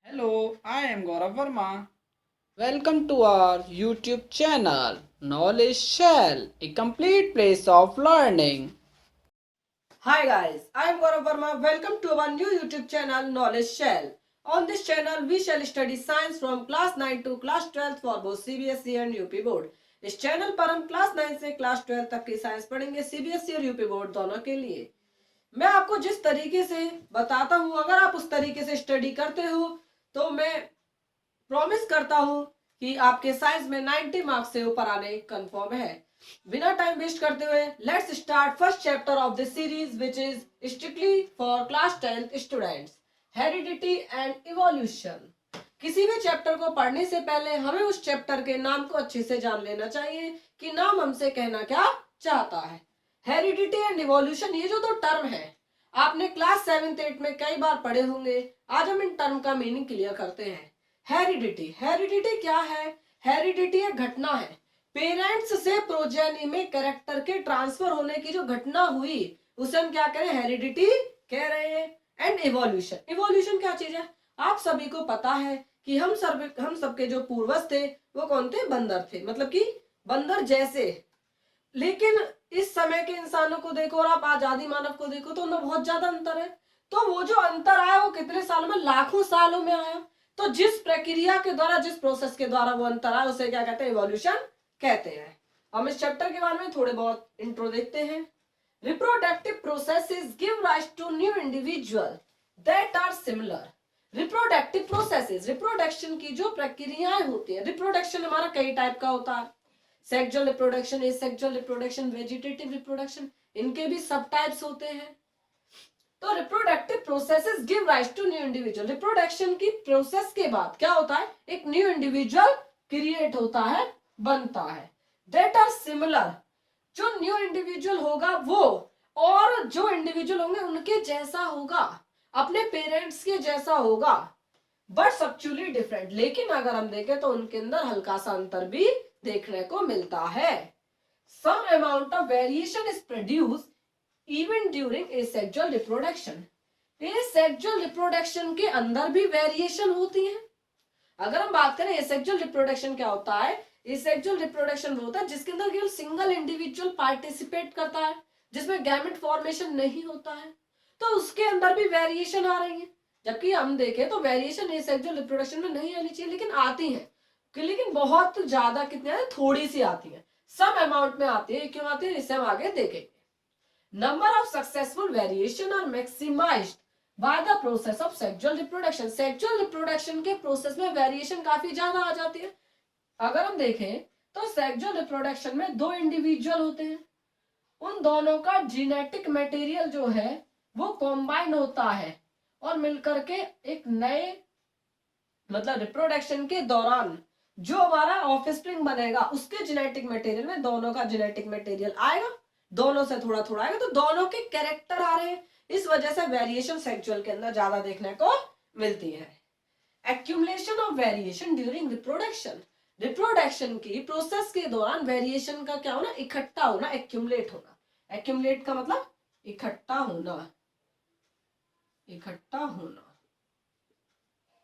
Hello, I am Gaurav Verma. Welcome to our YouTube channel, Knowledge Shell, a complete place of learning. Hi guys, I am Gaurav Verma. Welcome to our new YouTube channel Knowledge Shell. On this channel, we shall study science from class 9 to class 12 for both CBSE and UP board. इस channel पर हम class 9 से class 12 तक की science पढ़ेंगे CBSE और UP board दोनों के लिए। मैं आपको जिस तरीके से बताता हूँ, अगर आप उस तरीके से स्टडी करते हो तो मैं प्रॉमिस करता हूँ कि आपके साइंस में 90 मार्क्स से ऊपर आने कंफर्म है। बिना टाइम वेस्ट करते हुए let's start first chapter of this series which is strictly for class 10th students, heredity and evolution. किसी भी चैप्टर को पढ़ने से पहले हमें उस चैप्टर के नाम को अच्छे से जान लेना चाहिए कि नाम हमसे कहना क्या चाहता है। हेरिडिटी एंड इवोल्यूशन, ये जो दो टर्म है आपने क्लास 7th 8th में कई बार पढ़े होंगे। आज हम इन टर्म का मीनिंग क्लियर करते हैं। हेरिडिटी, हेरिडिटी क्या है? हेरिडिटी एक घटना है, पेरेंट्स से प्रोजेनी में कैरेक्टर के ट्रांसफर होने की जो घटना हुई उसे हम क्या करें, हेरिडिटी कह रहे हैं। एंड इवोल्यूशन, इवोल्यूशन क्या चीज है? आप सभी को पता है कि हम सबके जो पूर्वज थे वो कौन थे? बंदर थे, मतलब कि बंदर जैसे। लेकिन इस समय के इंसानों को देखो और आप आजादी मानव को देखो तो उनमें बहुत ज्यादा अंतर है। तो वो जो अंतर आया वो कितने सालों में? लाखों सालों में आया। तो जिस प्रक्रिया के द्वारा, जिस प्रोसेस के द्वारा वो अंतर आया उसे क्या कहते हैं? इवोल्यूशन कहते हैं। हम इस चैप्टर के बारे में थोड़े बहुत इंट्रो देखते हैं। Reproductive processes give rise to new individual that are similar. Reproductive processes, reproduction की जो प्रक्रियाएं होती है, रिप्रोडक्शन हमारा कई टाइप का होता है। Sexual reproduction, asexual reproduction, vegetative reproduction, इनके भी सब टाइप्स होते हैं। तो reproductive processes give rise to new individual. Reproduction की प्रोसेस के बाद क्या होता है? एक न्यू इंडिविजुअल क्रिएट होता है, बनता है। दैट आर सिमिलर, जो न्यू इंडिविजुअल होगा वो और जो इंडिविजुअल होंगे उनके जैसा होगा, अपने पेरेंट्स के जैसा होगा, बट सबचुअली डिफरेंट। लेकिन अगर हम देखें तो उनके अंदर हल्का सा अंतर भी देखने को मिलता है। Some amount of variation is produce even during asexual reproduction. Asexual reproduction के अंदर भी वेरिएशन होती है। अगर हम बात करें एसेक्सुअल रिप्रोडक्शन क्या होता है, एसेक्सुअल रिप्रोडक्शन वो होता है जिसके अंदर केवल सिंगल इंडिविजुअल पार्टिसिपेट करता है, जिसमें गैमेट फॉर्मेशन नहीं होता है, तो उसके अंदर भी वेरिएशन आ रही है। जबकि हम देखें तो वेरिएशन एसेक्सुअल रिप्रोडक्शन में नहीं आनी चाहिए, लेकिन आती है। लेकिन बहुत ज्यादा कितने, थोड़ी सी आती है, सम अमाउंट में आती है। क्यों आती है इसे हम आगे देखेंगे। Number of successful variation are maximized by the process of sexual reproduction। Sexual reproduction के प्रोसेस में वेरिएशन काफी ज्यादा आ जाती है। अगर हम देखें तो सेक्सुअल रिप्रोडक्शन में दो इंडिविजुअल होते हैं, उन दोनों का जीनेटिक मटेरियल जो है वो कॉम्बाइन होता है और मिलकर के एक नए, मतलब रिप्रोडक्शन के दौरान जो हमारा ऑफस्प्रिंग बनेगा उसके जेनेटिक मटेरियल में दोनों का जेनेटिक मटेरियल आएगा, दोनों से थोड़ा थोड़ा आएगा, तो दोनों के कैरेक्टर आ रहे हैं। इस वजह से वेरिएशन सेक्सुअल के अंदर ज्यादा देखने को मिलती है। Accumulation of variation during reproduction, reproduction की प्रोसेस के दौरान वेरिएशन का क्या होना? इकट्ठा होना, एक्यूमुलेट होना। एक्यूमुलेट का मतलब इकट्ठा होना, इकट्ठा होना।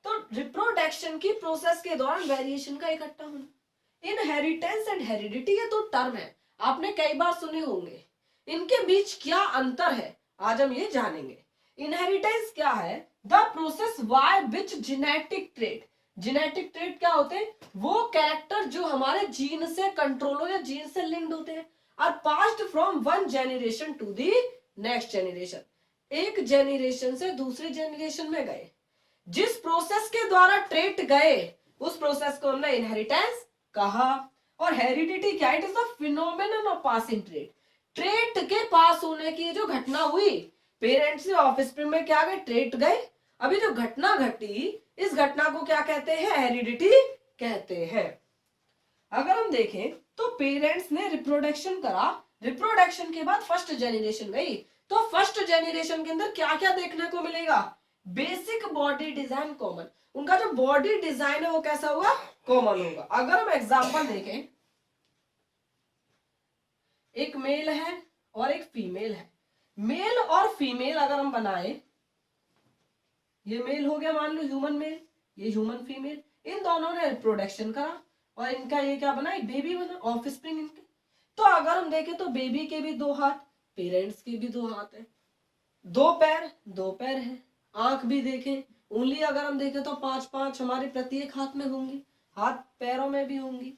तो रिप्रोडक्शन की प्रोसेस के दौरान वेरिएशन का इकट्ठा होना। इनहेरिटेंस एंड हेरिडिटी, ये तो टर्म है, आपने कई बार सुने होंगे। इनके बीच क्या अंतर है आज हम ये जानेंगे। इनहेरिटेंस क्या है? The process by which genetic trait, genetic trait क्या होते हैं? वो कैरेक्टर जो हमारे जीन से कंट्रोल हो या जीन से लिंक्ड होते हैं, are passed from one generation to the next generation. एक जेनरेशन से दूसरी जेनरेशन में गए, जिस प्रोसेस के द्वारा ट्रेट गए उस प्रोसेस को हमने इनहेरिटेंस कहा। और हेरिडिटी क्या? It is the phenomenon of passing trait. Trait के पास होने की जो घटना हुई, पेरेंट्स से ऑफस्प्रिंग में क्या गए? ट्रेट गए। अभी जो घटना घटी, इस घटना को क्या कहते हैं? हेरिडिटी कहते हैं। अगर हम देखें तो पेरेंट्स ने रिप्रोडक्शन करा, रिप्रोडक्शन के बाद फर्स्ट जेनरेशन गई, तो फर्स्ट जेनरेशन के अंदर क्या क्या देखने को मिलेगा? बेसिक बॉडी डिजाइन कॉमन, उनका जो बॉडी डिजाइन है वो कैसा होगा? कॉमन होगा। अगर हम एग्जांपल देखें, एक मेल है और एक फीमेल है। मेल और फीमेल अगर हम बनाए, ये मेल हो गया मान लो ह्यूमन मेल, ये ह्यूमन फीमेल, इन दोनों ने रिप्रोडक्शन करा और इनका ये क्या बना, एक बेबी बना, ऑफस्प्रिंग इनके। तो अगर हम देखें तो बेबी के भी 2 हाथ, पेरेंट्स के भी 2 हाथ है, 2 पैर है, आंख भी देखें, उंगली अगर हम देखें तो 5-5 हमारे प्रत्येक हाथ में होंगी, हाथ पैरों में भी होंगी।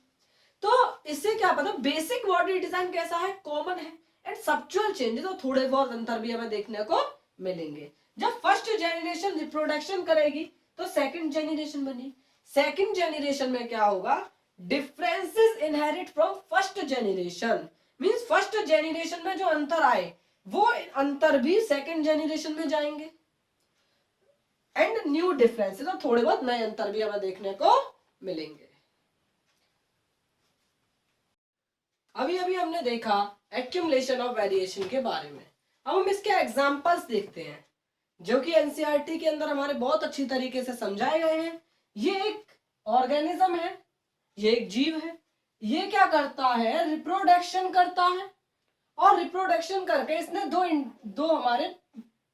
तो इससे क्या पता बेसिक बॉडी डिजाइन कैसा है, कॉमन है, एंड सब्चुअल चेंजेस तो थोड़े बहुत अंतर भी हमें देखने को मिलेंगे। जब फर्स्ट जेनरेशन रिप्रोडक्शन करेगी तो सेकंड जेनरेशन बनी, सेकंड जेनरेशन में क्या होगा, differences inherit from first generation, means first generation में जो अंतर आए वो अंतर भी सेकंड जेनरेशन में जाएंगे, एंड न्यू डिफरेंसेस और थोड़े बहुत नए अंतर भी हमें देखने को मिलेंगे। अभी अभी हमने देखा एक्यूमुलेशन ऑफ वेरिएशन के बारे में, अब हम इसके एग्जांपल्स देखते हैं जो कि एनसीईआरटी के अंदर हमारे बहुत अच्छी तरीके से समझाए गए हैं। ये एक ऑर्गेनिज्म है, ये एक जीव है, ये क्या करता है, रिप्रोडक्शन करता है, और रिप्रोडक्शन करके इसने दो हमारे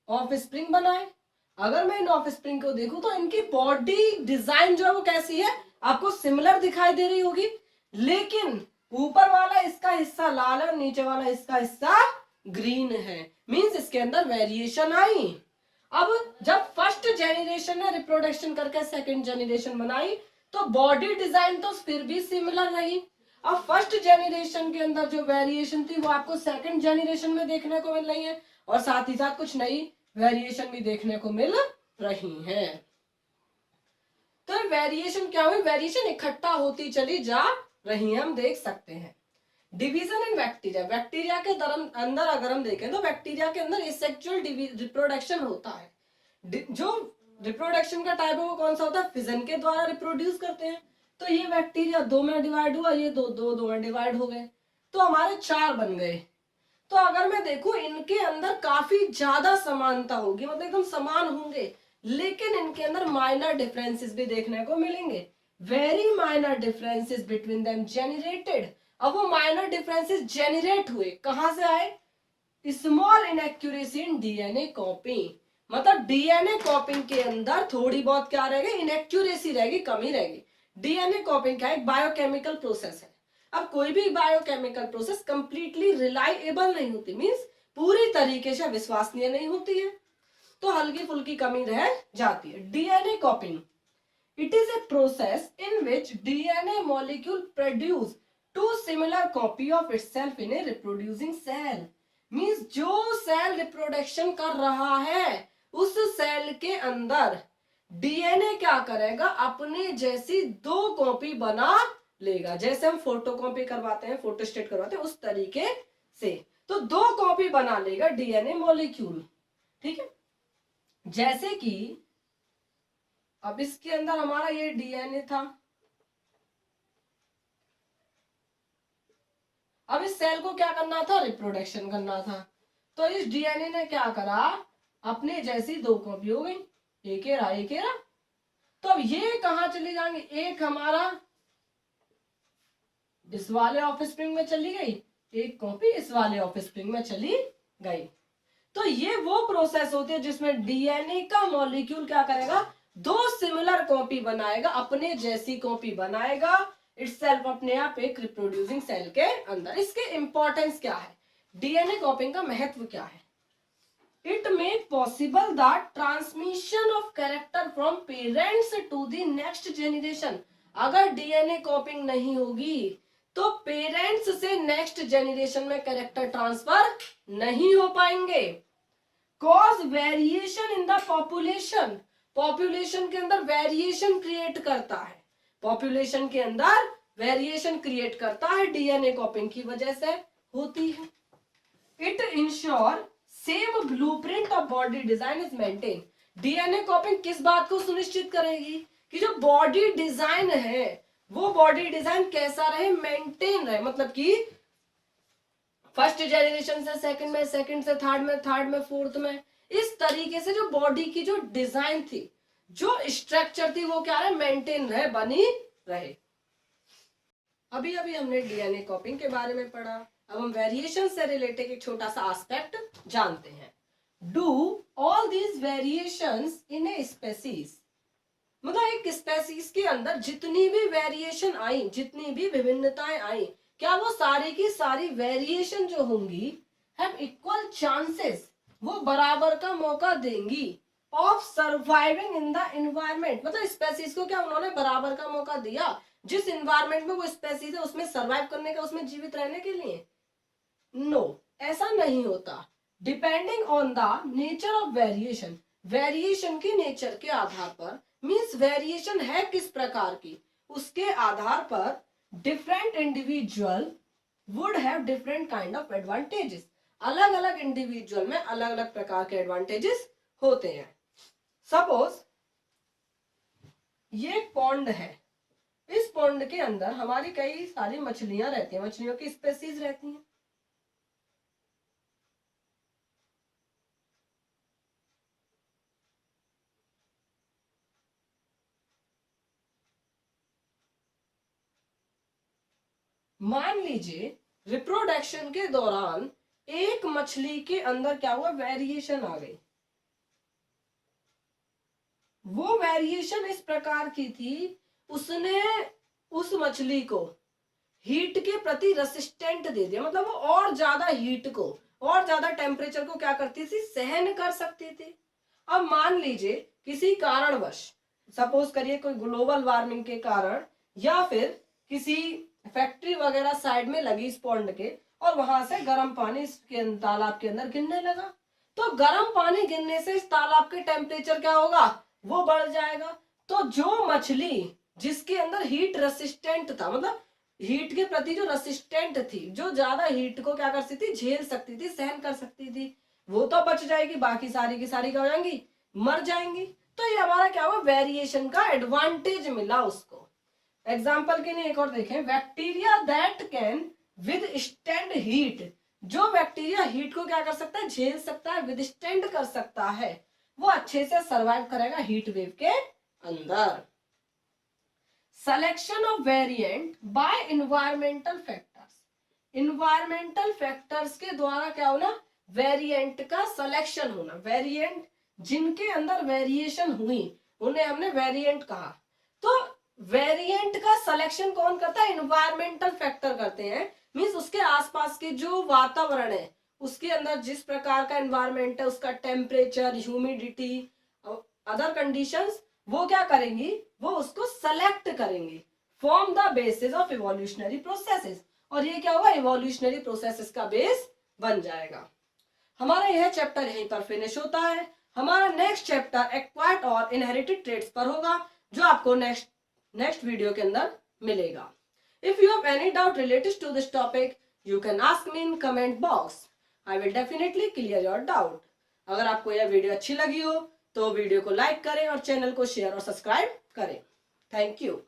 ऑफस्प्रिंग बनाए। अगर मैं इन ऑफस्प्रिंग को देखूं तो इनकी बॉडी डिजाइन जो है वो कैसी है, आपको सिमिलर दिखाई दे रही होगी, लेकिन ऊपर वाला इसका हिस्सा लाल है और नीचे वाला इसका हिस्सा ग्रीन है, मींस इसके अंदर वेरिएशन आई। अब जब फर्स्ट जेनरेशन ने रिप्रोडक्शन करके सेकंड जेनरेशन बनाई तो बॉडी डिजाइन तो फिर भी सिमिलर रही। अब फर्स्ट जेनरेशन के अंदर जो वेरिएशन थी वो आपको सेकंड जेनरेशन में देखने को मिल रही है, और साथ ही साथ कुछ नई वेरिएशन भी देखने को मिल रही है। तो वेरिएशन क्या हुई, वेरिएशन इकट्ठा होती चली जा रही है, हम देख सकते हैं। डिवीजन इन बैक्टीरिया, बैक्टीरिया के अंदर अगर हम देखें तो बैक्टीरिया के अंदर एसेक्सुअल रिप्रोडक्शन होता है। जो रिप्रोडक्शन का टाइप है वो कौन सा होता है, फिजन के द्वारा रिप्रोड्यूस करते हैं। तो ये बैक्टीरिया 2 में डिवाइड हुआ, ये दो में डिवाइड हो गए, तो हमारे 4 बन गए। तो अगर मैं देखूं इनके अंदर काफी ज्यादा समानता होगी, मतलब एकदम समान होंगे, लेकिन इनके अंदर माइनर डिफरेंसेस भी देखने को मिलेंगे, very minor differences between them generated. अब वो माइनर डिफरेंसेस जेनरेट हुए कहां से आए, स्मॉल इनएक्यूरेसी इन डीएनए कॉपिंग, मतलब डीएनए कॉपिंग के अंदर थोड़ी बहुत क्या रहेगी, इनएक्यूरेसी रहेगी, कमी रहेगी। डीएनए कॉपिंग क्या है, बायोकेमिकल प्रोसेस है। अब कोई भी बायोकेमिकल प्रोसेस कंप्लीटली रिलायबल नहीं होती, मींस पूरी तरीके से विश्वसनीय नहीं होती है, तो हल्की फुल्की कमी रह जाती है। DNA कॉपिंग, it is a process in which DNA molecule produce two similar copy of itself in a reproducing cell, means जो सेल रिप्रोडक्शन कर रहा है उस सेल के अंदर डीएनए क्या करेगा, अपने जैसी 2 कॉपी बना लेगा, जैसे हम फोटो कॉपी करवाते हैं, फोटोस्टेट करवाते हैं, उस तरीके से। तो 2 कॉपी बना लेगा डीएनए मॉलिक्यूल, ठीक है। जैसे कि अब इसके अंदर हमारा ये डीएनए था, अब इस सेल को क्या करना था, रिप्रोडक्शन करना था, तो इस डीएनए ने क्या करा, अपने जैसी 2 कॉपी हो गई, एक ही रहा एक ही रहा। तो अब ये कहां चली जाएंगे, एक हमारा इस वाले ऑफस्प्रिंग में चली गई, एक कॉपी इस वाले ऑफस्प्रिंग में चली गई। तो ये वो प्रोसेस होती है जिसमें डीएनए का मॉलिक्यूल क्या करेगा, 2 सिमिलर कॉपी बनाएगा, अपने जैसी कॉपी बनाएगा इटसेल्फ, अपने आप एक रिप्रोड्यूसिंग सेल के अंदर। इसके इंपॉर्टेंस क्या है, डीएनए कॉपिंग का महत्व क्या है, it make possible that transmission of character from parents to the next generation. अगर डीएनए कॉपिंग नहीं होगी तो पेरेंट्स से नेक्स्ट जेनरेशन में कैरेक्टर ट्रांसफर नहीं हो पाएंगे। Cause variation in the population, population के अंदर वेरिएशन क्रिएट करता है, पॉपुलेशन के अंदर वेरिएशन क्रिएट करता है, डीएनए कॉपिंग की वजह से होती है। It ensure same blueprint of body design is maintain. DNA कॉपिंग किस बात को सुनिश्चित करेगी कि जो बॉडी डिजाइन है वो बॉडी डिजाइन कैसा रहे, मेंटेन रहे, मतलब कि फर्स्ट जेनरेशन से सेकंड में, सेकंड से थर्ड में, थर्ड में फोर्थ में, इस तरीके से जो बॉडी की जो डिजाइन थी, जो स्ट्रक्चर थी, वो क्या रहे, मेंटेन रहे, बनी रहे। अभी अभी हमने डीएनए कॉपिंग के बारे में पढ़ा, अब हम वेरिएशन से रिलेटेड एक छोटा सा एस्पेक्ट जानते हैं। Do all these variations in a species, मतलब एक स्पेसीज के अंदर जितनी भी वेरिएशन आई, जितनी भी विभिन्नताएं आई, क्या वो सारी की सारी वेरिएशन जो होंगी हैव इक्वल चांसेस, वो बराबर का मौका देंगी of surviving in the environment. मतलब स्पेसीज को क्या उन्होंने बराबर का मौका दिया जिस एनवायरमेंट में वो स्पेसीज है उसमें सर्वाइव करने का, उसमें जीवित रहने के लिए? नो, ऐसा नहीं होता। Depending on the nature of variation, variation की नेचर के आधार पर, मीन्स वेरिएशन है किस प्रकार की, उसके आधार पर different individual would have different kind of advantages. अलग अलग इंडिविजुअल में अलग अलग प्रकार के एडवांटेजेस होते हैं। सपोज ये पॉन्ड है, इस पॉन्ड के अंदर हमारी कई सारी मछलियां रहती हैं, मछलियों की स्पेसीज रहती हैं। मान लीजिए रिप्रोडक्शन के दौरान एक मछली के अंदर क्या हुआ, वेरिएशन आ गई। वो वेरिएशन इस प्रकार की थी, उसने उस मछली को हीट के प्रति रेसिस्टेंट दे दिया, मतलब वो और ज्यादा हीट को, और ज्यादा टेम्परेचर को क्या करती थी, सहन कर सकती थी। अब मान लीजिए किसी कारणवश, सपोज करिए कोई ग्लोबल वार्मिंग के कारण, या फिर किसी फैक्ट्री वगैरह साइड में लगी इस पॉन्ड के, और वहां से गर्म पानी इसके तालाब के अंदर गिरने लगा, तो गर्म पानी गिरने से इस तालाब के टेम्परेचर क्या होगा, वो बढ़ जाएगा। तो जो मछली जिसके अंदर हीट रेसिस्टेंट था, मतलब हीट के प्रति जो रेसिस्टेंट थी, जो ज्यादा हीट को क्या कर सकती थी, झेल सकती थी, सहन कर सकती थी, वो तो बच जाएगी, बाकी सारी की सारी क्या हो जाएंगी, मर जाएंगी। तो ये हमारा क्या हुआ, वेरिएशन का एडवांटेज मिला उसको। एग्जाम्पल के लिए एक और देखें, bacteria that can withstand heat, जो बैक्टीरिया हीट को क्या कर सकता है, झेल सकता है, विदस्टैंड कर सकता है, वो अच्छे से सर्वाइव करेगा हीट वेव के अंदर। Selection of variant bye environmental factors, environmental factors के द्वारा क्या होना, वेरिएंट का सिलेक्शन होना। वेरिएंट जिनके अंदर वेरिएशन हुई उन्हें हमने वेरिएंट कहा। तो वेरिएंट का सिलेक्शन कौन करता है, एनवायरमेंटल फैक्टर करते हैं। मींस उसके आसपास के जो वातावरण है, उसके अंदर जिस प्रकार का एनवायरमेंट है, उसका टेम्परेचर, ह्यूमिडिटी, अदर कंडीशंस, वो क्या करेंगी, वो उसको सेलेक्ट करेंगे form the basis of evolutionary processes, और ये क्या होगा, इवोल्यूशनरी प्रोसेसेस का बेस बन जाएगा। हमारा यह चैप्टर यहीं पर फिनिश होता है। हमारा नेक्स्ट चैप्टर एक्वायर्ड और इनहेरिटेड ट्रेट्स पर होगा, जो आपको नेक्स्ट वीडियो के अंदर मिलेगा। If you have any doubt related to this topic, you can ask me in comment box, I will definitely clear your doubt. अगर आपको यह वीडियो अच्छी लगी हो तो वीडियो को लाइक करें और चैनल को शेयर और सब्सक्राइब करें। Thank you.